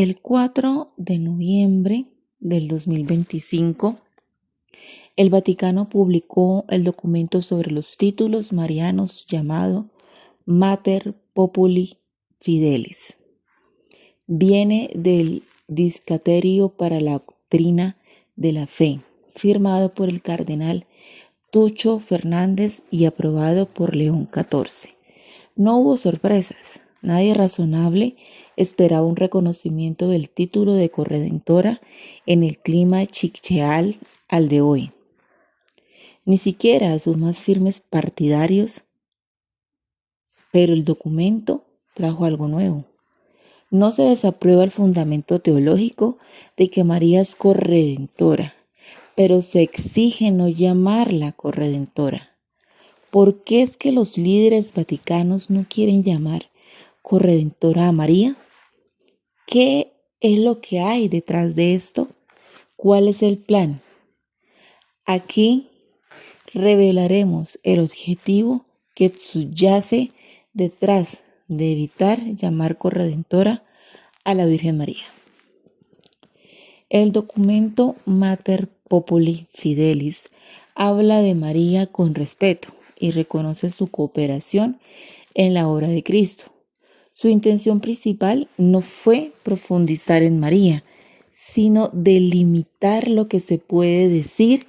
El 4 de noviembre del 2025, el Vaticano publicó el documento sobre los títulos marianos llamado Mater Populi Fidelis. Viene del Discaterio para la Doctrina de la Fe, firmado por el cardenal Tucho Fernández y aprobado por León XIV. No hubo sorpresas. Nadie razonable esperaba un reconocimiento del título de corredentora en el clima chiccheal al de hoy. Ni siquiera a sus más firmes partidarios, pero el documento trajo algo nuevo. No se desaprueba el fundamento teológico de que María es corredentora, pero se exige no llamarla corredentora. ¿Por qué es que los líderes vaticanos no quieren llamar corredentora a María? ¿Qué es lo que hay detrás de esto? ¿Cuál es el plan? Aquí revelaremos el objetivo que subyace detrás de evitar llamar corredentora a la Virgen María. El documento Mater Populi Fidelis habla de María con respeto y reconoce su cooperación en la obra de Cristo. Su intención principal no fue profundizar en María, sino delimitar lo que se puede decir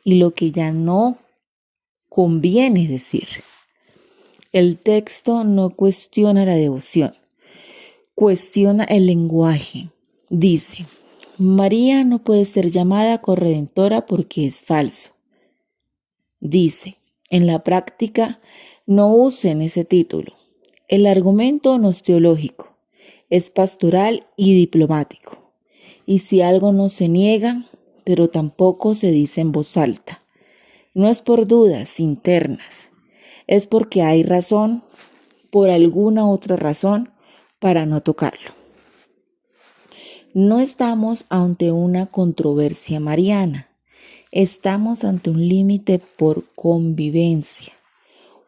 y lo que ya no conviene decir. El texto no cuestiona la devoción, cuestiona el lenguaje. Dice: María no puede ser llamada corredentora porque es falso. Dice: en la práctica no usen ese título. El argumento no es teológico, es pastoral y diplomático. Y si algo no se niega, pero tampoco se dice en voz alta, no es por dudas internas, es porque hay razón, por alguna otra razón, para no tocarlo. No estamos ante una controversia mariana, estamos ante un límite por convivencia.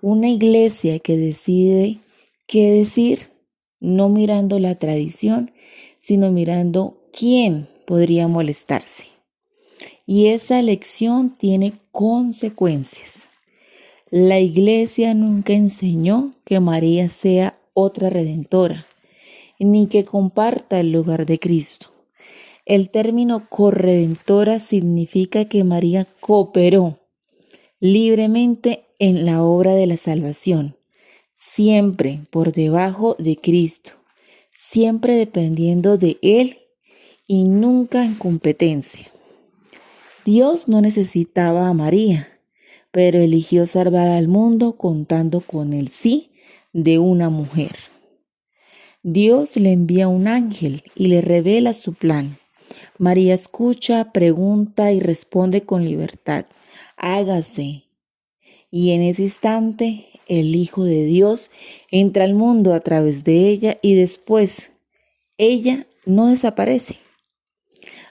Una iglesia que decide qué decir, no mirando la tradición, sino mirando quién podría molestarse. Y esa elección tiene consecuencias. La iglesia nunca enseñó que María sea otra redentora, ni que comparta el lugar de Cristo. El término corredentora significa que María cooperó libremente en la obra de la salvación, siempre por debajo de Cristo, siempre dependiendo de Él y nunca en competencia. Dios no necesitaba a María, pero eligió salvar al mundo contando con el sí de una mujer. Dios le envía un ángel y le revela su plan. María escucha, pregunta y responde con libertad: hágase. Y en ese instante, el Hijo de Dios entra al mundo a través de ella y después ella no desaparece.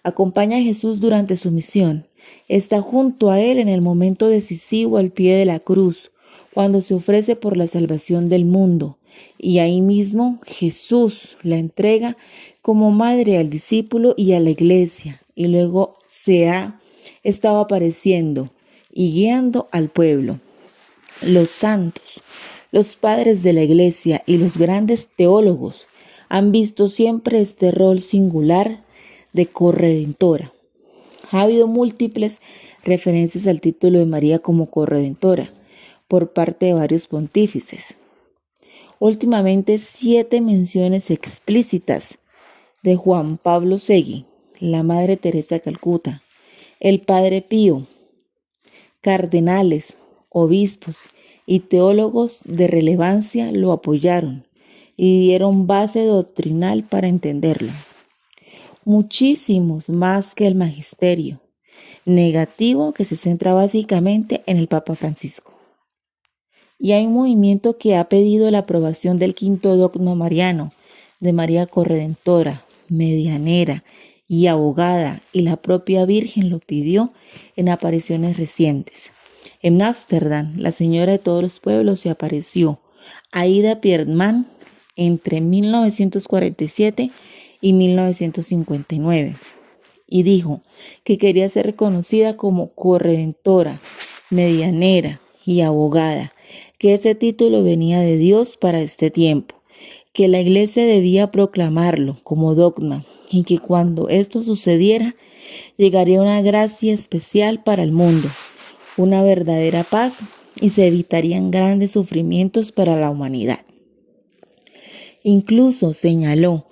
Acompaña a Jesús durante su misión. Está junto a Él en el momento decisivo al pie de la cruz, cuando se ofrece por la salvación del mundo. Y ahí mismo Jesús la entrega como madre al discípulo y a la iglesia. Y luego se ha estado apareciendo y guiando al pueblo. Los santos, los padres de la iglesia y los grandes teólogos han visto siempre este rol singular de corredentora. Ha habido múltiples referencias al título de María como corredentora por parte de varios pontífices. Últimamente 7 menciones explícitas de Juan Pablo II, la Madre Teresa de Calcuta, el Padre Pío, cardenales, obispos y teólogos de relevancia lo apoyaron y dieron base doctrinal para entenderlo. Muchísimos más que el magisterio negativo, que se centra básicamente en el Papa Francisco. Y hay un movimiento que ha pedido la aprobación del quinto dogma mariano de María corredentora, medianera y abogada, y la propia Virgen lo pidió en apariciones recientes. En Ámsterdam, la Señora de todos los pueblos se apareció a Ida Pierdman entre 1947 y 1959, y dijo que quería ser reconocida como corredentora, medianera y abogada, que ese título venía de Dios para este tiempo, que la Iglesia debía proclamarlo como dogma y que cuando esto sucediera llegaría una gracia especial para el mundo, una verdadera paz y se evitarían grandes sufrimientos para la humanidad. Incluso señaló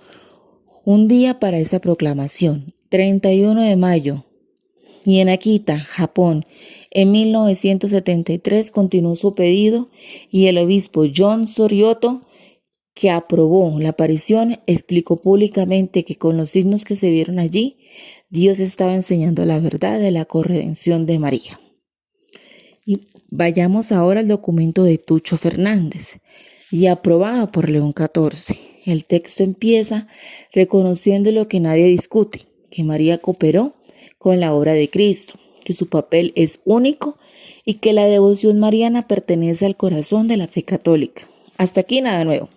un día para esa proclamación, 31 de mayo, y en Akita, Japón, en 1973 continuó su pedido y el obispo John Sorioto, que aprobó la aparición, explicó públicamente que con los signos que se vieron allí, Dios estaba enseñando la verdad de la corredención de María. Y vayamos ahora al documento de Tucho Fernández y aprobado por León XIV. El texto empieza reconociendo lo que nadie discute, que María cooperó con la obra de Cristo, que su papel es único y que la devoción mariana pertenece al corazón de la fe católica. Hasta aquí nada nuevo.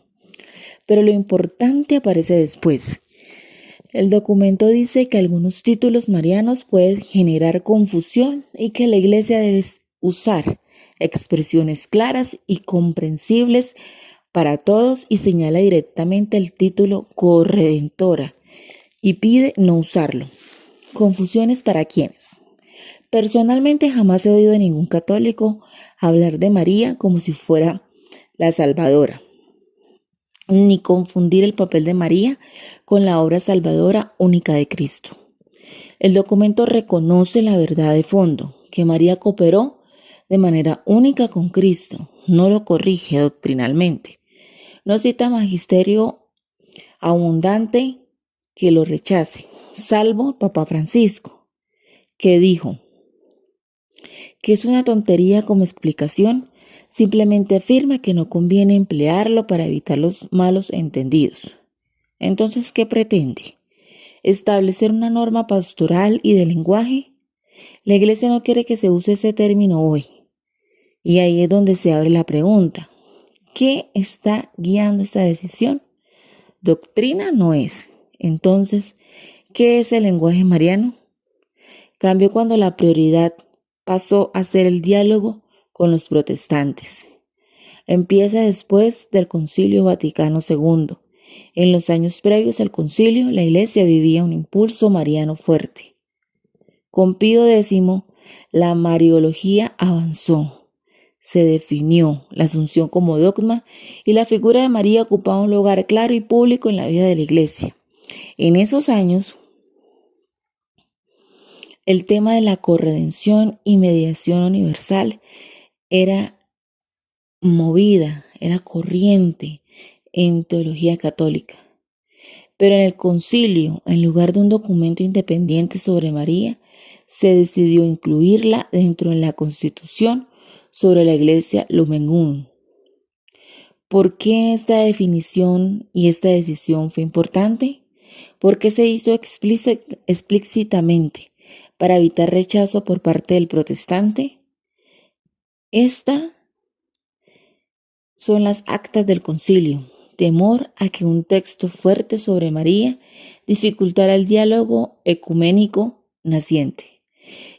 Pero lo importante aparece después. El documento dice que algunos títulos marianos pueden generar confusión y que la Iglesia debe usar expresiones claras y comprensibles para todos y señala directamente el título corredentora y pide no usarlo. ¿Confusiones para quiénes? Personalmente jamás he oído a ningún católico hablar de María como si fuera la Salvadora, ni confundir el papel de María con la obra salvadora única de Cristo. El documento reconoce la verdad de fondo, que María cooperó de manera única con Cristo, no lo corrige doctrinalmente. No cita magisterio abundante que lo rechace, salvo Papa Francisco, que dijo que es una tontería como explicación, simplemente afirma que no conviene emplearlo para evitar los malos entendidos. Entonces, ¿qué pretende? ¿Establecer una norma pastoral y de lenguaje? La Iglesia no quiere que se use ese término hoy. Y ahí es donde se abre la pregunta. ¿Qué está guiando esta decisión? Doctrina no es. Entonces, ¿qué es el lenguaje mariano? Cambió cuando la prioridad pasó a ser el diálogo con los protestantes. Empieza después del Concilio Vaticano II. En los años previos al concilio, la Iglesia vivía un impulso mariano fuerte. Con Pío X, la mariología avanzó. Se definió la Asunción como dogma y la figura de María ocupaba un lugar claro y público en la vida de la Iglesia. En esos años, el tema de la corredención y mediación universal era corriente en teología católica. Pero en el concilio, en lugar de un documento independiente sobre María, se decidió incluirla dentro de la Constitución sobre la Iglesia Lumen Gentium. ¿Por qué esta definición y esta decisión fue importante? Porque se hizo explícitamente para evitar rechazo por parte del protestante. Estas son las actas del concilio. Temor a que un texto fuerte sobre María dificultara el diálogo ecuménico naciente.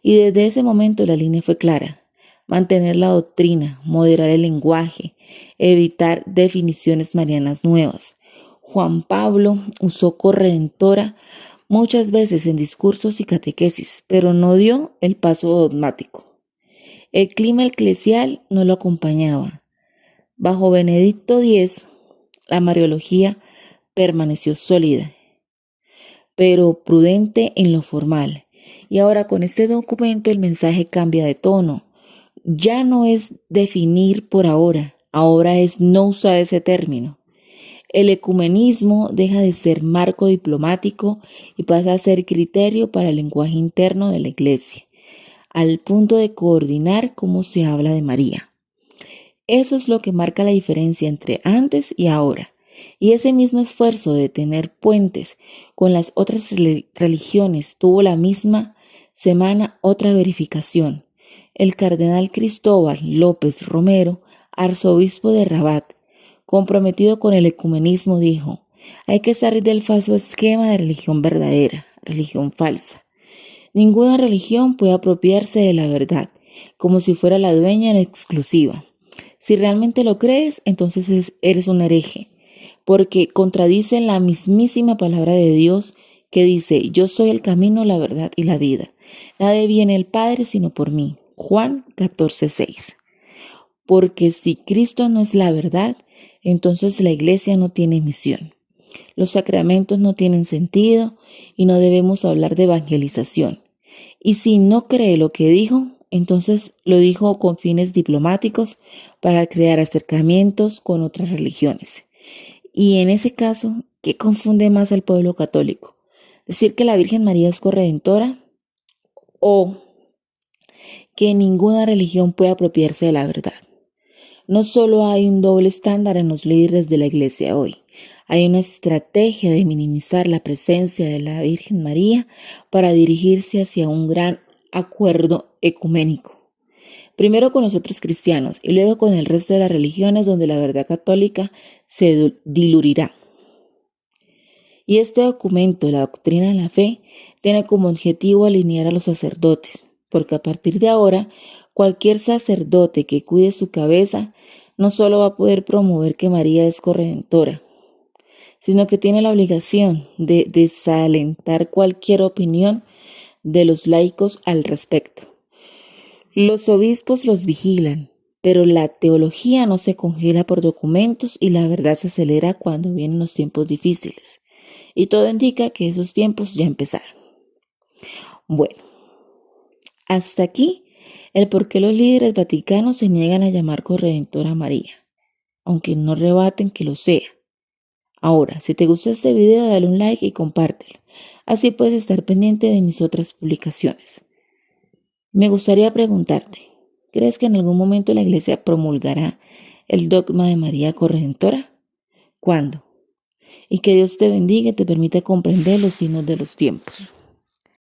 Y desde ese momento la línea fue clara: mantener la doctrina, moderar el lenguaje, evitar definiciones marianas nuevas. Juan Pablo usó corredentora muchas veces en discursos y catequesis, pero no dio el paso dogmático. El clima eclesial no lo acompañaba. Bajo Benedicto X, la mariología permaneció sólida, pero prudente en lo formal. Y ahora con este documento el mensaje cambia de tono. Ya no es definir por ahora es no usar ese término. El ecumenismo deja de ser marco diplomático y pasa a ser criterio para el lenguaje interno de la Iglesia, al punto de coordinar cómo se habla de María. Eso es lo que marca la diferencia entre antes y ahora. Y ese mismo esfuerzo de tener puentes con las otras religiones tuvo la misma semana otra verificación. El cardenal Cristóbal López Romero, arzobispo de Rabat, comprometido con el ecumenismo, dijo: Hay que salir del falso esquema de religión verdadera, religión falsa. Ninguna religión puede apropiarse de la verdad, como si fuera la dueña en exclusiva. Si realmente lo crees, entonces eres un hereje, porque contradice la mismísima palabra de Dios que dice: yo soy el camino, la verdad y la vida. Nadie viene al Padre sino por mí. Juan 14:6. Porque si Cristo no es la verdad, entonces la iglesia no tiene misión. Los sacramentos no tienen sentido y no debemos hablar de evangelización. Y si no cree lo que dijo, entonces lo dijo con fines diplomáticos para crear acercamientos con otras religiones. Y en ese caso, ¿qué confunde más al pueblo católico? ¿Decir que la Virgen María es corredentora o que ninguna religión puede apropiarse de la verdad? No solo hay un doble estándar en los líderes de la iglesia hoy, hay una estrategia de minimizar la presencia de la Virgen María para dirigirse hacia un gran acuerdo ecuménico. Primero con los otros cristianos y luego con el resto de las religiones donde la verdad católica se diluirá. Y este documento, la doctrina de la fe, tiene como objetivo alinear a los sacerdotes, porque a partir de ahora, cualquier sacerdote que cuide su cabeza no solo va a poder promover que María es corredentora, sino que tiene la obligación de desalentar cualquier opinión de los laicos al respecto. Los obispos los vigilan, pero la teología no se congela por documentos y la verdad se acelera cuando vienen los tiempos difíciles. Y todo indica que esos tiempos ya empezaron. Bueno, hasta aquí el por qué los líderes vaticanos se niegan a llamar corredentora a María, aunque no rebaten que lo sea. Ahora, si te gustó este video, dale un like y compártelo. Así puedes estar pendiente de mis otras publicaciones. Me gustaría preguntarte, ¿crees que en algún momento la Iglesia promulgará el dogma de María corredentora? ¿Cuándo? Y que Dios te bendiga y te permita comprender los signos de los tiempos.